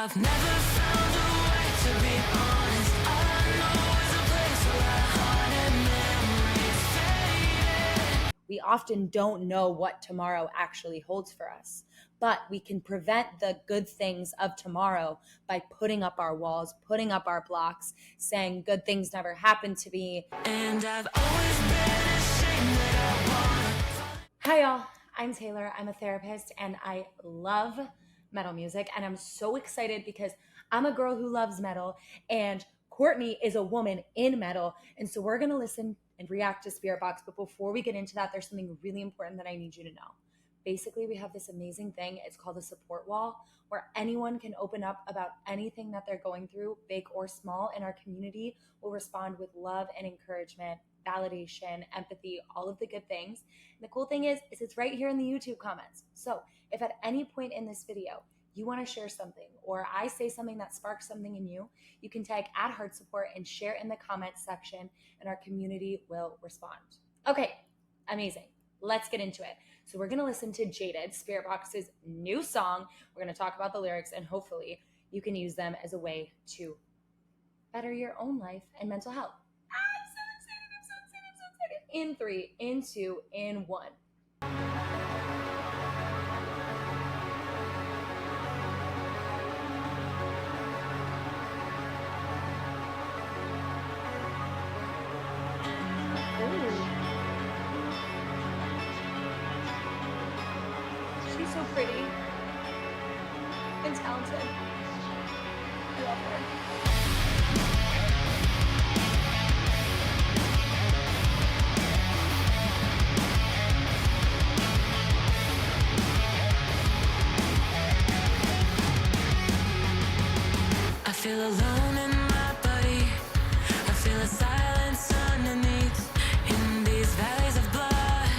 I've never found a way to be honest. All I know is a place where our haunted memories faded. We often don't know what tomorrow actually holds for us, but we can prevent the good things of tomorrow by putting up our walls, putting up our blocks, saying good things never happen to me. And I've always been ashamed that I wanna. Hi y'all, I'm Taylor. I'm a therapist and I love metal music, and I'm so excited because I'm a girl who loves metal and Courtney is a woman in metal, and so we're gonna listen and react to Spiritbox. But before we get into that, there's something really important that I need you to know. Basically, we have this amazing thing. It's called a support wall, where anyone can open up about anything that they're going through, big or small, and our community will respond with love and encouragement, validation, empathy, all of the good things. And the cool thing is it's right here in the YouTube comments. So if at any point in this video you want to share something or I say something that sparks something in you, you can tag @HeartSupport and share in the comments section, and our community will respond. Okay, amazing. Let's get into it. So we're going to listen to Jaded, Spiritbox's new song. We're going to talk about the lyrics, and hopefully you can use them as a way to better your own life and mental health. I'm so excited. In 3, in 2, in 1. She's so pretty and talented. I love her. I feel alone in my body. I feel a silence underneath. In these valleys of blood,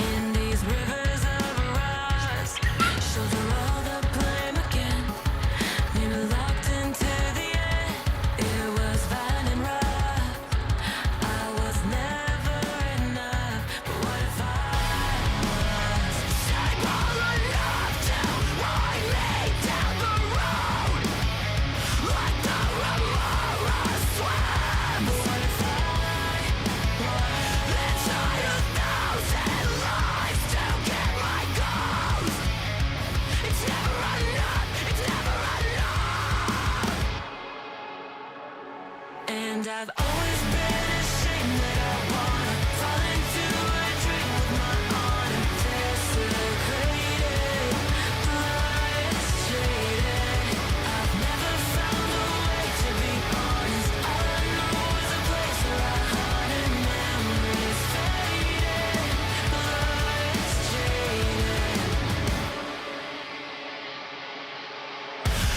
in these rivers of rust. Shoulder all the blame again. Maybe locked into the end. It was violent and rough. I was never enough. But what if I was stable enough to wind me down the road? Like the remora swam. But what if I was inside 1,000 lives to get my goals? It's never enough, it's never enough. And I've always been ashamed that I wanna fall into a dream with my honor desecrated. Blood is jaded. I've never found a way to be honest. All I know is a place where our haunted memories faded. Blood is jaded.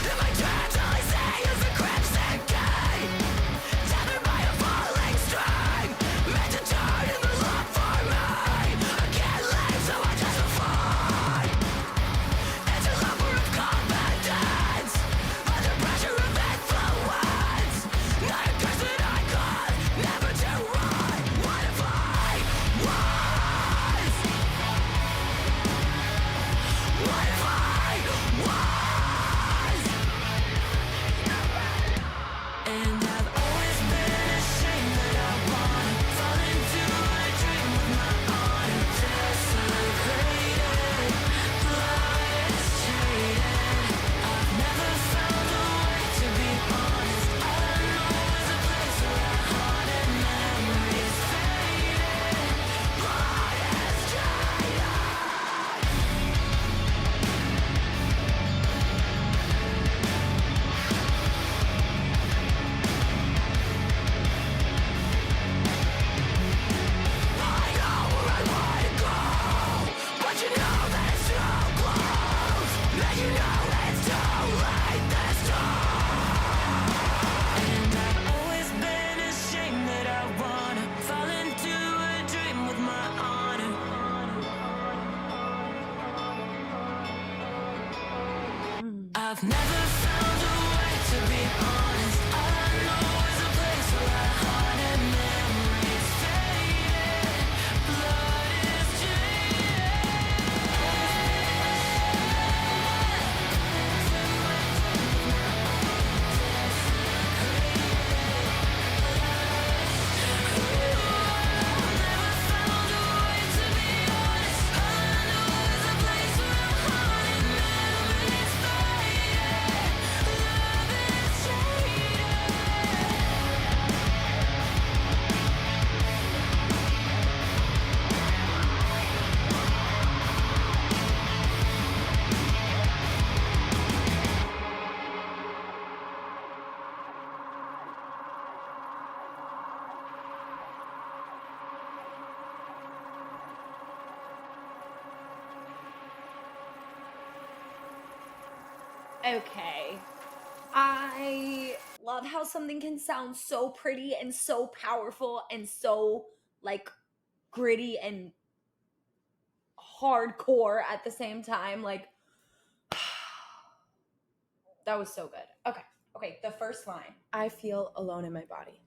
And my dreams all I see is a crimson gate, tethered by a falling string, meant to turn in the love for me. I can't leave, so I justify. It's a lover of confidence, under pressure of influence. Not a curse that I could never do right. What if I was? What if I was? And I've always been ashamed that I wanna fall into a dream with my honor desecrated. Blood is jaded. I've never found a way to be honest. All I know is a place where our haunted memories faded. Blood is jaded. I know where I wanna go, but you know that it's too close. And you know that it's too late this time. And I've always been ashamed that I wanna fall into a dream with my honor. I've never found a way to be honest. All I know is a place where our haunted memories faded. Blood is jaded. Okay. I love how something can sound so pretty and so powerful and so like gritty and hardcore at the same time. Like, that was so good. Okay. Okay. The first line, I feel alone in my body.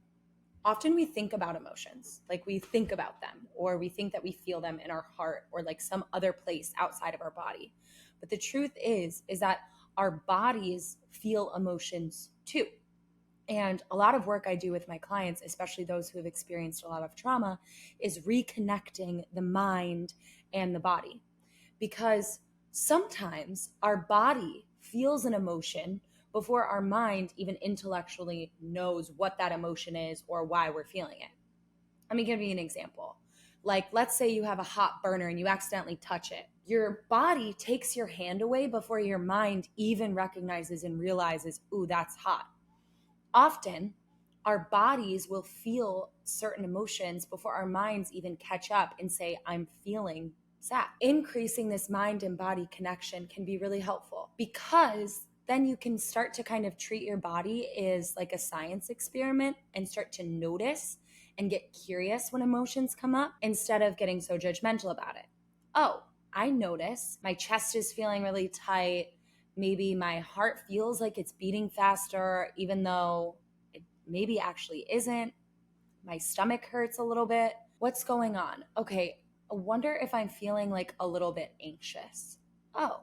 Often we think about emotions, like we think about them, or we think that we feel them in our heart or like some other place outside of our body. But the truth is that our bodies feel emotions too. And a lot of work I do with my clients, especially those who have experienced a lot of trauma, is reconnecting the mind and the body. Because sometimes our body feels an emotion before our mind even intellectually knows what that emotion is or why we're feeling it. Let me give you an example. Like, let's say you have a hot burner and you accidentally touch it. Your body takes your hand away before your mind even recognizes and realizes, ooh, that's hot. Often, our bodies will feel certain emotions before our minds even catch up and say, I'm feeling sad. Increasing this mind and body connection can be really helpful because then you can start to kind of treat your body as like a science experiment and start to notice and get curious when emotions come up instead of getting so judgmental about it. Oh, I notice my chest is feeling really tight. Maybe my heart feels like it's beating faster, even though it maybe actually isn't. My stomach hurts a little bit. What's going on? Okay, I wonder if I'm feeling like a little bit anxious. Oh,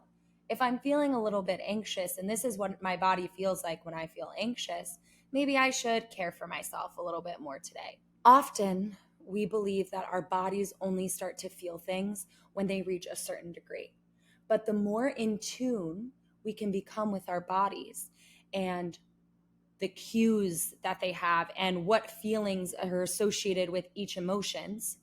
if I'm feeling a little bit anxious, and this is what my body feels like when I feel anxious, maybe I should care for myself a little bit more today. Often, we believe that our bodies only start to feel things when they reach a certain degree. But the more in tune we can become with our bodies and the cues that they have and what feelings are associated with each emotions,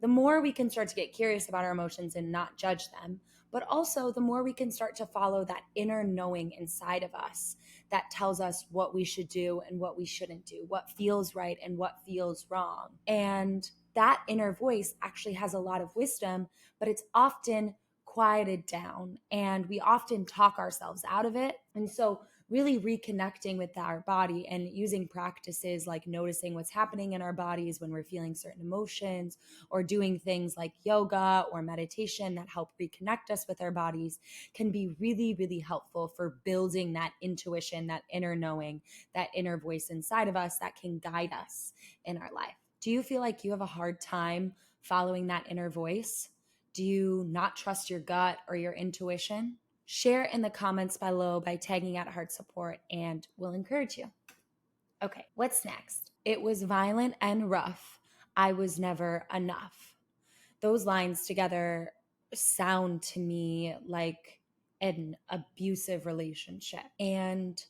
the more we can start to get curious about our emotions and not judge them, but also the more we can start to follow that inner knowing inside of us that tells us what we should do and what we shouldn't do, what feels right and what feels wrong. And that inner voice actually has a lot of wisdom, but it's often quieted down and we often talk ourselves out of it. And so really reconnecting with our body and using practices like noticing what's happening in our bodies when we're feeling certain emotions, or doing things like yoga or meditation that help reconnect us with our bodies can be really, really helpful for building that intuition, that inner knowing, that inner voice inside of us that can guide us in our life. Do you feel like you have a hard time following that inner voice? Do you not trust your gut or your intuition? Share in the comments below by tagging at HeartSupport and we'll encourage you. Okay, what's next? It was violent and rough. I was never enough. Those lines together sound to me like an abusive relationship. And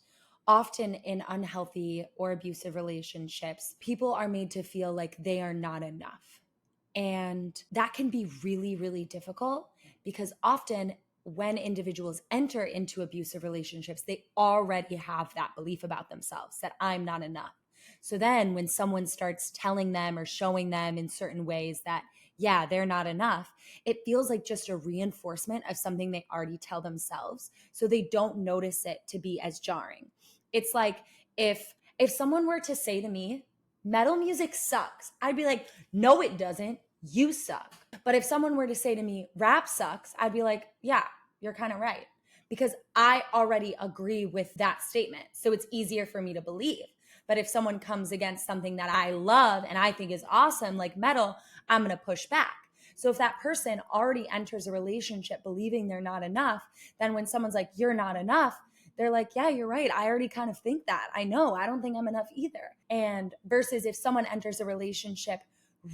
often in unhealthy or abusive relationships, people are made to feel like they are not enough. And that can be really, really difficult because often when individuals enter into abusive relationships, they already have that belief about themselves that I'm not enough. So then when someone starts telling them or showing them in certain ways that, yeah, they're not enough, it feels like just a reinforcement of something they already tell themselves. So they don't notice it to be as jarring. It's like if someone were to say to me, metal music sucks, I'd be like, no, it doesn't. You suck. But if someone were to say to me, rap sucks, I'd be like, yeah, you're kind of right. Because I already agree with that statement. So it's easier for me to believe. But if someone comes against something that I love and I think is awesome, like metal, I'm going to push back. So if that person already enters a relationship believing they're not enough, then when someone's like, you're not enough, they're like, yeah, you're right. I already kind of think that. I know. I don't think I'm enough either. And versus if someone enters a relationship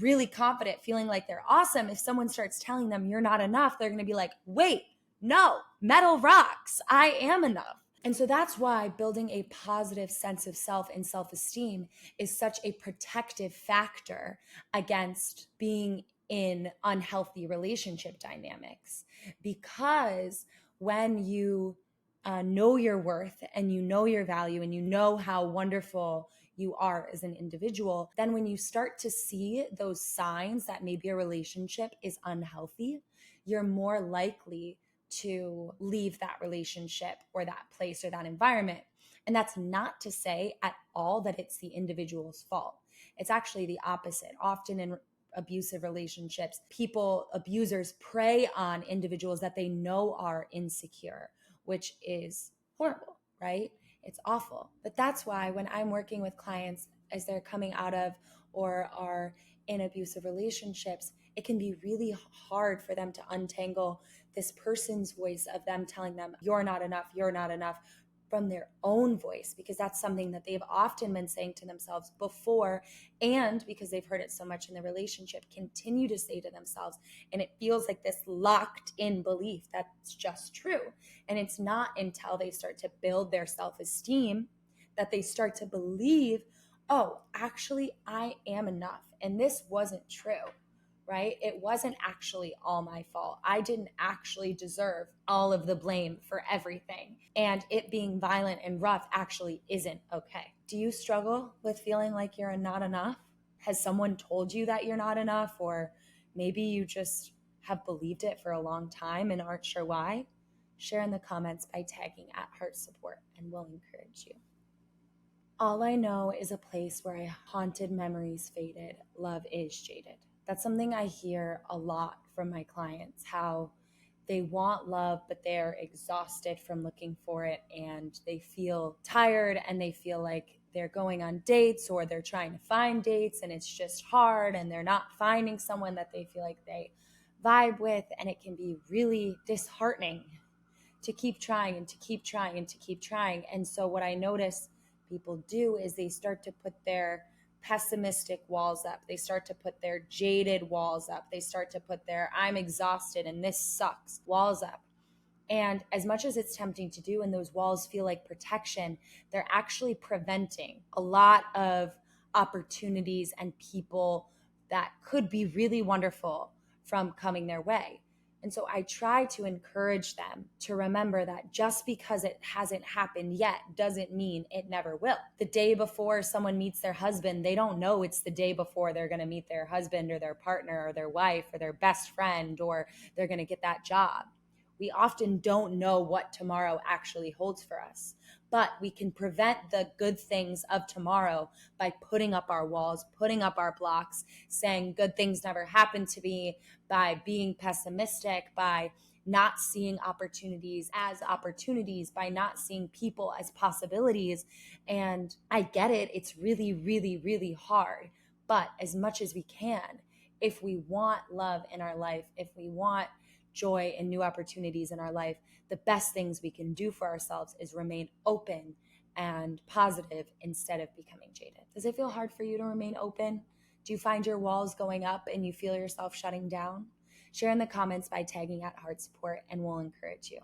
really confident, feeling like they're awesome, if someone starts telling them you're not enough, they're going to be like, wait, no, metal rocks. I am enough. And so that's why building a positive sense of self and self-esteem is such a protective factor against being in unhealthy relationship dynamics. Because when you know your worth and you know your value and you know how wonderful you are as an individual, then when you start to see those signs that maybe a relationship is unhealthy, you're more likely to leave that relationship or that place or that environment. And that's not to say at all that it's the individual's fault. It's actually the opposite. Often in abusive relationships, abusers prey on individuals that they know are insecure, which is horrible, right? It's awful. But that's why when I'm working with clients as they're coming out of or are in abusive relationships, it can be really hard for them to untangle this person's voice of them telling them, you're not enough, from their own voice, because that's something that they've often been saying to themselves before, and because they've heard it so much in the relationship, continue to say to themselves. And it feels like this locked in belief that's just true. And it's not until they start to build their self-esteem that they start to believe, oh, actually, I am enough. And this wasn't true. Right? It wasn't actually all my fault. I didn't actually deserve all of the blame for everything. And it being violent and rough actually isn't okay. Do you struggle with feeling like you're not enough? Has someone told you that you're not enough? Or maybe you just have believed it for a long time and aren't sure why? Share in the comments by tagging at HeartSupport and we'll encourage you. All I know is a place where haunted memories faded. Love is jaded. That's something I hear a lot from my clients, how they want love, but they're exhausted from looking for it, and they feel tired and they feel like they're going on dates or they're trying to find dates and it's just hard and they're not finding someone that they feel like they vibe with, and it can be really disheartening to keep trying and to keep trying and to keep trying. And so what I notice people do is they start to put their pessimistic walls up. They start to put their jaded walls up. They start to put their I'm exhausted and this sucks walls up. And as much as it's tempting to do and those walls feel like protection, they're actually preventing a lot of opportunities and people that could be really wonderful from coming their way. And so I try to encourage them to remember that just because it hasn't happened yet doesn't mean it never will. The day before someone meets their husband, they don't know it's the day before they're going to meet their husband or their partner or their wife or their best friend or they're going to get that job. We often don't know what tomorrow actually holds for us, but we can prevent the good things of tomorrow by putting up our walls, putting up our blocks, saying good things never happen to me, by being pessimistic, by not seeing opportunities as opportunities, by not seeing people as possibilities. And I get it. It's really, really, really hard. But as much as we can, if we want love in our life, if we want joy and new opportunities in our life, the best things we can do for ourselves is remain open and positive instead of becoming jaded. Does it feel hard for you to remain open? Do you find your walls going up and you feel yourself shutting down? Share in the comments by tagging at HeartSupport and we'll encourage you.